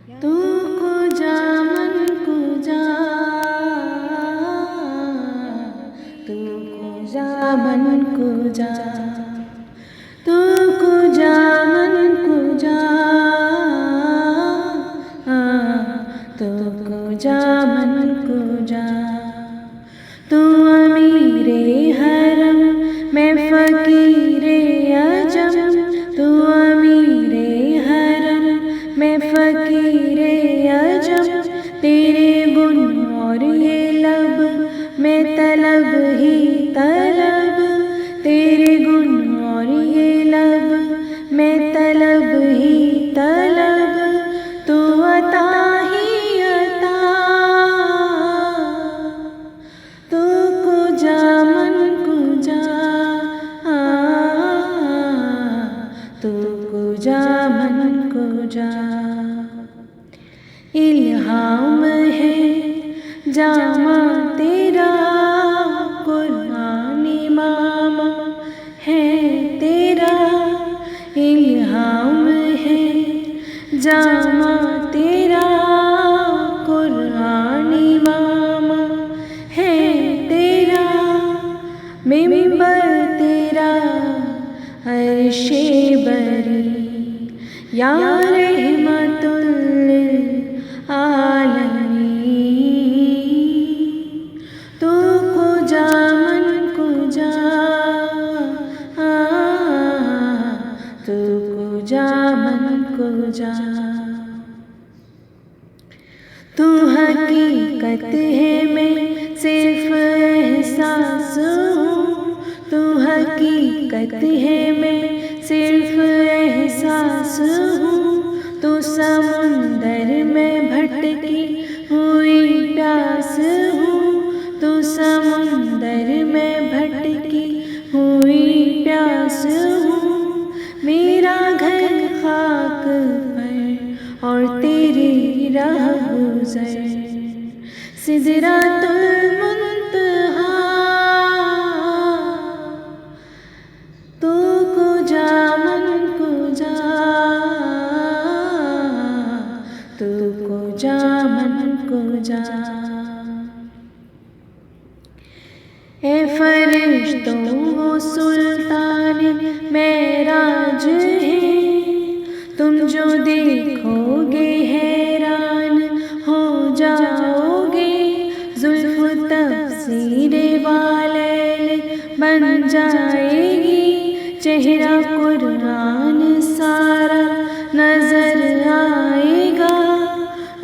तू कुजा मन कुजा, तू कुजा मन कुजा, तू कुजा मन कुजा, तू कुजा मन कुजा। तू अमीरे हरम मैं फ़कीरे अजम, तू अमीरे हरम मैं फ़कीरे अजम। तेरे गुण और ये लब मैं तलब ही तलब, तेरे गुण और ये लब मैं तलब ही तलब। तू अता ही अता, तू कुजा मन कुजा, तू कुजा मन कुजा। इल्हाम है जामा तेरा, कुरान इमाम है तेरा। इल्हाम है जामा तेरा, कुरान इमाम है तेरा। मिंबर तेरा अर्शे बरी, या रहमतुल लिल आलमीन। तू कुजा मन कुजा, तू कुजा मन कुजा। तू हकीकत है मैं सिर्फ एहसास हूँ, तू हकीकत है मैं सिर्फ एहसास हूँ। तू समुंदर में भटकी हुई प्यास हूँ, तू समुंदर में भटकी हुई प्यास हूँ। मेरा घर खाक पर और तेरी राह गुज़र, सिदरातुल मुंतहा। तू कुजा मन कुजा, तू कुजा मन कुजा। ए फरिश्तों वो सुल्तान मेराज है, तुम जो देखोगे हैरान हो जाओगे। जुल्फ तफसीरे वालैल बन जाएगी, चेहरा कुरान सारा नजर आएगा।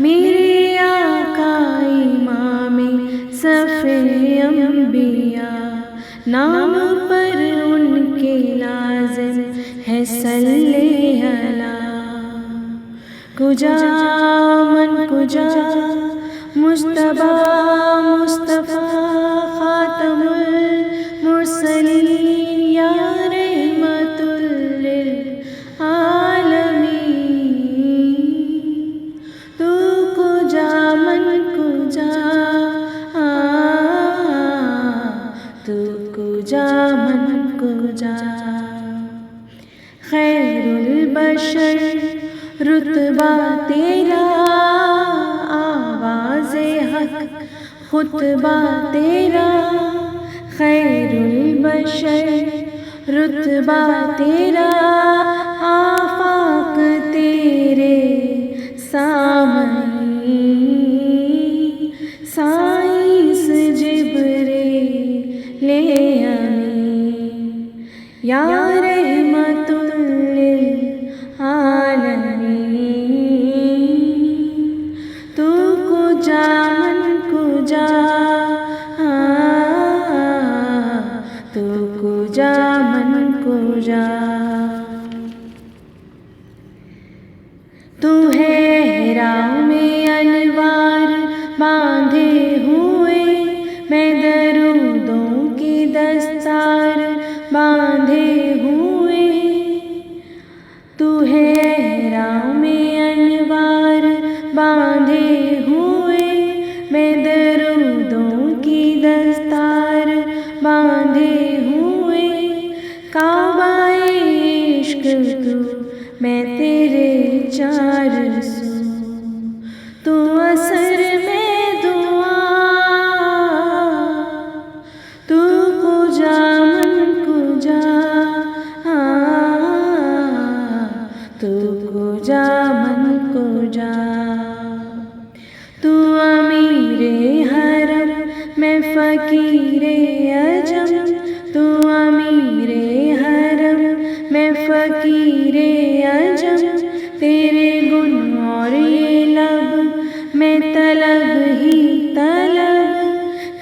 मेरे आका इमामे सफ़े अंबिया, नाम पर उनके लाज़िम है सल्ले अला। कुजा मन कुजा, मुज्तबा मुस्तफ़ा ख़ातमुल मुरसलीन, या रहमतुल लिल आलमीन। तू कुजा मन कुजा, तू कुजा मन कुजा। खैरुल बशर रुतबा तेरा, आवाज़े हक खुतबा तेरा। खैरुल बशर रुतबा तेरा, आफाक तेरे सामने। साइंस जिब्रील अमीन, या रहमतुल लिल आलमीन। तू कुजा मन कुजा, तू कुजा मन कुजा। तू है हिराम में अनवार बांधे हुए, मैं दरूदों की दस्तार बांधे हुए। तू है हिराम में अनवार बांधे हुए, मैं दरूदों की दस्तार बांधे हुए। काबाए इश्क तू मैं तेरे चार सू, जा मन को जा। तू अमीरे हरम मैं फ़कीरे अजम, तू अमीरे हरम मैं फ़कीरे अजम। तेरे गुण और ये लब मैं तलब ही तलब,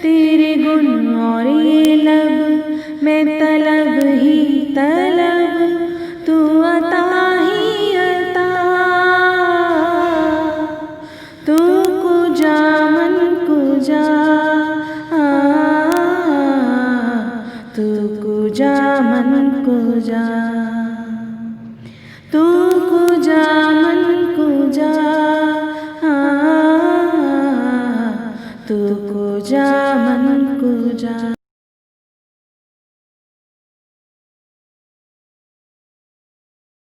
तेरे गुण और ये लब मैं तलब ही तलब। तू अता ही अता, तू कुजा मन कुजा, तू कुजा मन कुजा, तू कुजा मन कुजा, तू कुजा मन कुजा।